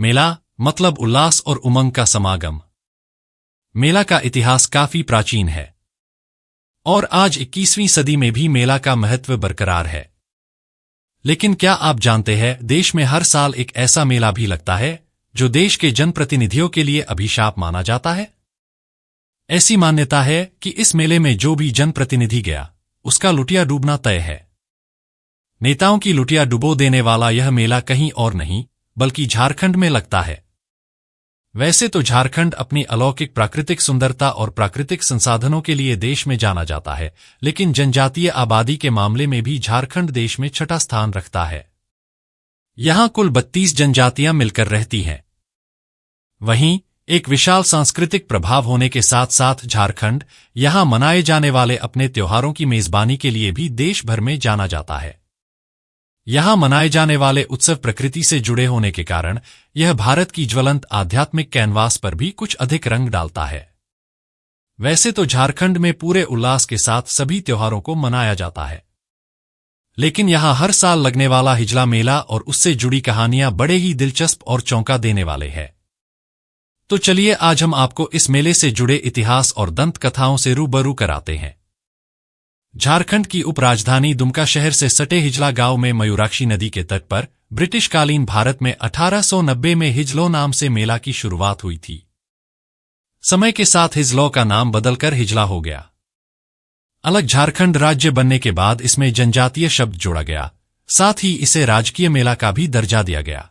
मेला मतलब उल्लास और उमंग का समागम। मेला का इतिहास काफी प्राचीन है और आज 21वीं सदी में भी मेला का महत्व बरकरार है। लेकिन क्या आप जानते हैं, देश में हर साल एक ऐसा मेला भी लगता है जो देश के जनप्रतिनिधियों के लिए अभिशाप माना जाता है। ऐसी मान्यता है कि इस मेले में जो भी जनप्रतिनिधि गया, उसका लुटिया डूबना तय है। नेताओं की लुटिया डुबो देने वाला यह मेला कहीं और नहीं बल्कि झारखंड में लगता है। वैसे तो झारखंड अपनी अलौकिक प्राकृतिक सुंदरता और प्राकृतिक संसाधनों के लिए देश में जाना जाता है, लेकिन जनजातीय आबादी के मामले में भी झारखंड देश में छठा स्थान रखता है। यहां कुल 32 जनजातियां मिलकर रहती हैं। वहीं एक विशाल सांस्कृतिक प्रभाव होने के साथ साथ झारखंड यहां मनाए जाने वाले अपने त्योहारों की मेजबानी के लिए भी देश भर में जाना जाता है। यहां मनाए जाने वाले उत्सव प्रकृति से जुड़े होने के कारण यह भारत की ज्वलंत आध्यात्मिक कैनवास पर भी कुछ अधिक रंग डालता है। वैसे तो झारखंड में पूरे उल्लास के साथ सभी त्योहारों को मनाया जाता है, लेकिन यहां हर साल लगने वाला हिजला मेला और उससे जुड़ी कहानियां बड़े ही दिलचस्प और चौंका देने वाले हैं। तो चलिए आज हम आपको इस मेले से जुड़े इतिहास और दंत कथाओं से रूबरू कराते हैं। झारखंड की उपराजधानी दुमका शहर से सटे हिजला गांव में मयूराक्षी नदी के तट पर ब्रिटिशकालीन भारत में 1890 में हिजलो नाम से मेला की शुरुआत हुई थी। समय के साथ हिजलो का नाम बदलकर हिजला हो गया। अलग झारखंड राज्य बनने के बाद इसमें जनजातीय शब्द जोड़ा गया, साथ ही इसे राजकीय मेला का भी दर्जा दिया गया।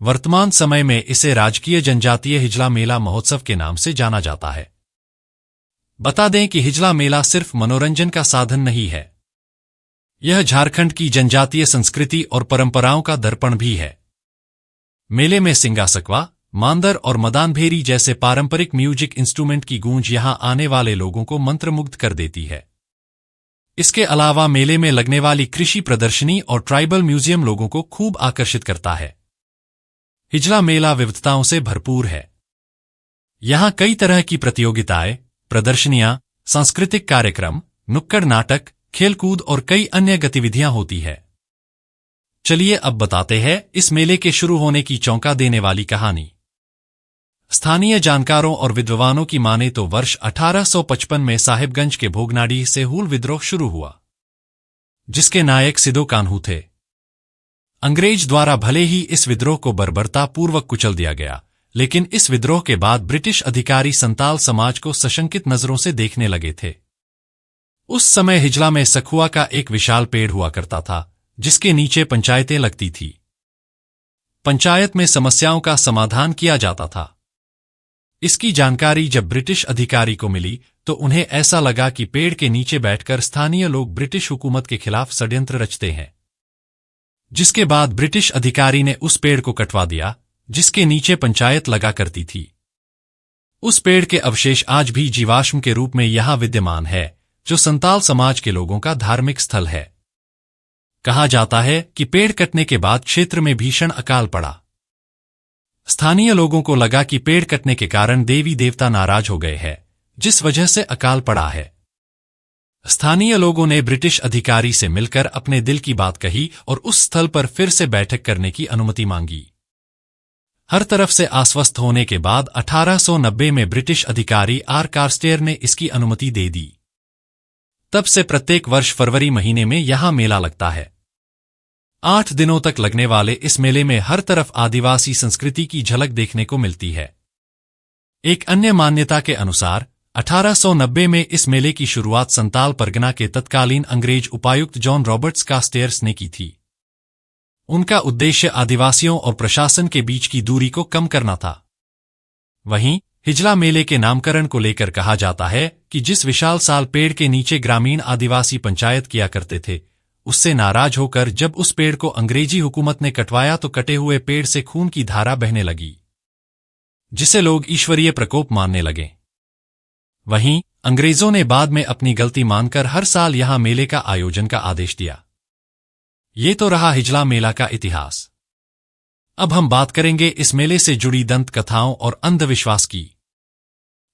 वर्तमान समय में इसे राजकीय जनजातीय हिजला मेला महोत्सव के नाम से जाना जाता है। बता दें कि हिजला मेला सिर्फ मनोरंजन का साधन नहीं है, यह झारखंड की जनजातीय संस्कृति और परंपराओं का दर्पण भी है। मेले में सिंगासकवा, मांदर और मदानभेरी जैसे पारंपरिक म्यूजिक इंस्ट्रूमेंट की गूंज यहां आने वाले लोगों को मंत्रमुग्ध कर देती है। इसके अलावा मेले में लगने वाली कृषि प्रदर्शनी और ट्राइबल म्यूजियम लोगों को खूब आकर्षित करता है। हिजला मेला विविधताओं से भरपूर है। यहां कई तरह की प्रतियोगिताएं, प्रदर्शनियां, सांस्कृतिक कार्यक्रम, नुक्कड़ नाटक, खेलकूद और कई अन्य गतिविधियां होती है। चलिए अब बताते हैं इस मेले के शुरू होने की चौंका देने वाली कहानी। स्थानीय जानकारों और विद्वानों की माने तो वर्ष 1855 में साहिबगंज के भोगनाडीह से हूल विद्रोह शुरू हुआ, जिसके नायक सिदो कान्हू थे। अंग्रेज द्वारा भले ही इस विद्रोह को बर्बरता पूर्वक कुचल दिया गया, लेकिन इस विद्रोह के बाद ब्रिटिश अधिकारी संताल समाज को सशंकित नजरों से देखने लगे थे। उस समय हिजला में सखुआ का एक विशाल पेड़ हुआ करता था, जिसके नीचे पंचायतें लगती थी। पंचायत में समस्याओं का समाधान किया जाता था। इसकी जानकारी जब ब्रिटिश अधिकारी को मिली तो उन्हें ऐसा लगा कि पेड़ के नीचे बैठकर स्थानीय लोग ब्रिटिश हुकूमत के खिलाफ षड्यंत्र रचते हैं। जिसके बाद ब्रिटिश अधिकारी ने उस पेड़ को कटवा दिया जिसके नीचे पंचायत लगा करती थी। उस पेड़ के अवशेष आज भी जीवाश्म के रूप में यहां विद्यमान है, जो संताल समाज के लोगों का धार्मिक स्थल है। कहा जाता है कि पेड़ कटने के बाद क्षेत्र में भीषण अकाल पड़ा। स्थानीय लोगों को लगा कि पेड़ कटने के कारण देवी देवता नाराज हो गए हैं, जिस वजह से अकाल पड़ा है। स्थानीय लोगों ने ब्रिटिश अधिकारी से मिलकर अपने दिल की बात कही और उस स्थल पर फिर से बैठक करने की अनुमति मांगी। हर तरफ से आश्वस्त होने के बाद 1890 में ब्रिटिश अधिकारी आर कार्स्टेयर ने इसकी अनुमति दे दी। तब से प्रत्येक वर्ष फरवरी महीने में यहां मेला लगता है। 8 दिनों तक लगने वाले इस मेले में हर तरफ आदिवासी संस्कृति की झलक देखने को मिलती है। एक अन्य मान्यता के अनुसार 1890 में इस मेले की शुरुआत संताल परगना के तत्कालीन अंग्रेज उपायुक्त जॉन रॉबर्ट्स कास्टेयर्स ने की थी। उनका उद्देश्य आदिवासियों और प्रशासन के बीच की दूरी को कम करना था। वहीं हिजला मेले के नामकरण को लेकर कहा जाता है कि जिस विशाल साल पेड़ के नीचे ग्रामीण आदिवासी पंचायत किया करते थे, उससे नाराज होकर जब उस पेड़ को अंग्रेजी हुकूमत ने कटवाया तो कटे हुए पेड़ से खून की धारा बहने लगी, जिसे लोग ईश्वरीय प्रकोप मानने लगे। वहीं अंग्रेजों ने बाद में अपनी गलती मानकर हर साल यहां मेले का आयोजन का आदेश दिया। ये तो रहा हिजला मेला का इतिहास। अब हम बात करेंगे इस मेले से जुड़ी दंत कथाओं और अंधविश्वास की।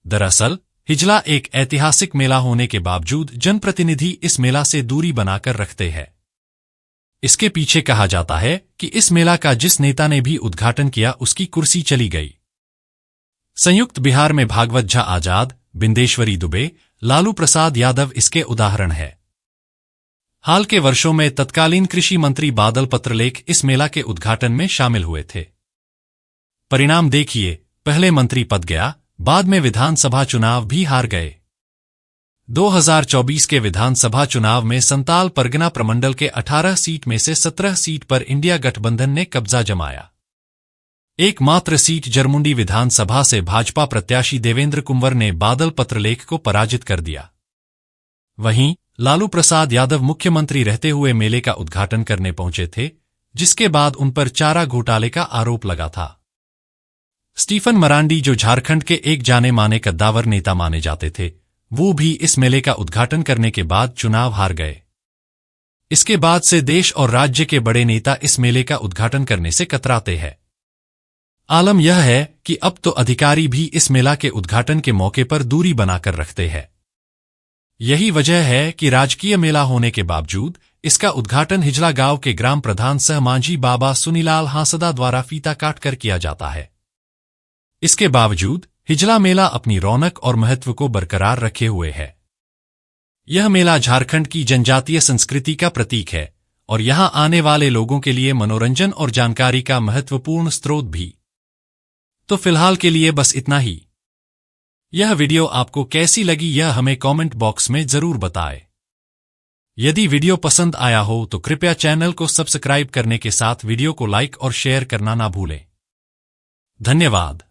दरअसल हिजला एक ऐतिहासिक मेला होने के बावजूद जनप्रतिनिधि इस मेला से दूरी बनाकर रखते हैं। इसके पीछे कहा जाता है कि इस मेला का जिस नेता ने भी उद्घाटन किया उसकी कुर्सी चली गई। संयुक्त बिहार में भागवत झा आजाद, बिंदेश्वरी दुबे, लालू प्रसाद यादव इसके उदाहरण है। हाल के वर्षों में तत्कालीन कृषि मंत्री बादल पत्रलेख इस मेला के उद्घाटन में शामिल हुए थे। परिणाम देखिए, पहले मंत्री पद गया, बाद में विधानसभा चुनाव भी हार गए। 2024 के विधानसभा चुनाव में संताल परगना प्रमंडल के 18 सीट में से 17 सीट पर इंडिया गठबंधन ने कब्जा जमाया। एकमात्र सीट जरमुंडी विधानसभा से भाजपा प्रत्याशी देवेंद्र कुंवर ने बादल पत्रलेख को पराजित कर दिया। वहीं लालू प्रसाद यादव मुख्यमंत्री रहते हुए मेले का उद्घाटन करने पहुंचे थे, जिसके बाद उन पर चारा घोटाले का आरोप लगा था। स्टीफन मरांडी, जो झारखंड के एक जाने माने कद्दावर नेता माने जाते थे, वो भी इस मेले का उद्घाटन करने के बाद चुनाव हार गए। इसके बाद से देश और राज्य के बड़े नेता इस मेले का उद्घाटन करने से कतराते हैं। आलम यह है कि अब तो अधिकारी भी इस मेला के उद्घाटन के मौके पर दूरी बनाकर रखते हैं। यही वजह है कि राजकीय मेला होने के बावजूद इसका उद्घाटन हिजला गांव के ग्राम प्रधान सह मांझी बाबा सुनीलाल हांसदा द्वारा फीता काटकर किया जाता है। इसके बावजूद हिजला मेला अपनी रौनक और महत्व को बरकरार रखे हुए है। यह मेला झारखंड की जनजातीय संस्कृति का प्रतीक है और यहां आने वाले लोगों के लिए मनोरंजन और जानकारी का महत्वपूर्ण स्रोत भी। तो फिलहाल के लिए बस इतना ही। यह वीडियो आपको कैसी लगी यह हमें कमेंट बॉक्स में जरूर बताएं। यदि वीडियो पसंद आया हो तो कृपया चैनल को सब्सक्राइब करने के साथ वीडियो को लाइक और शेयर करना ना भूलें। धन्यवाद।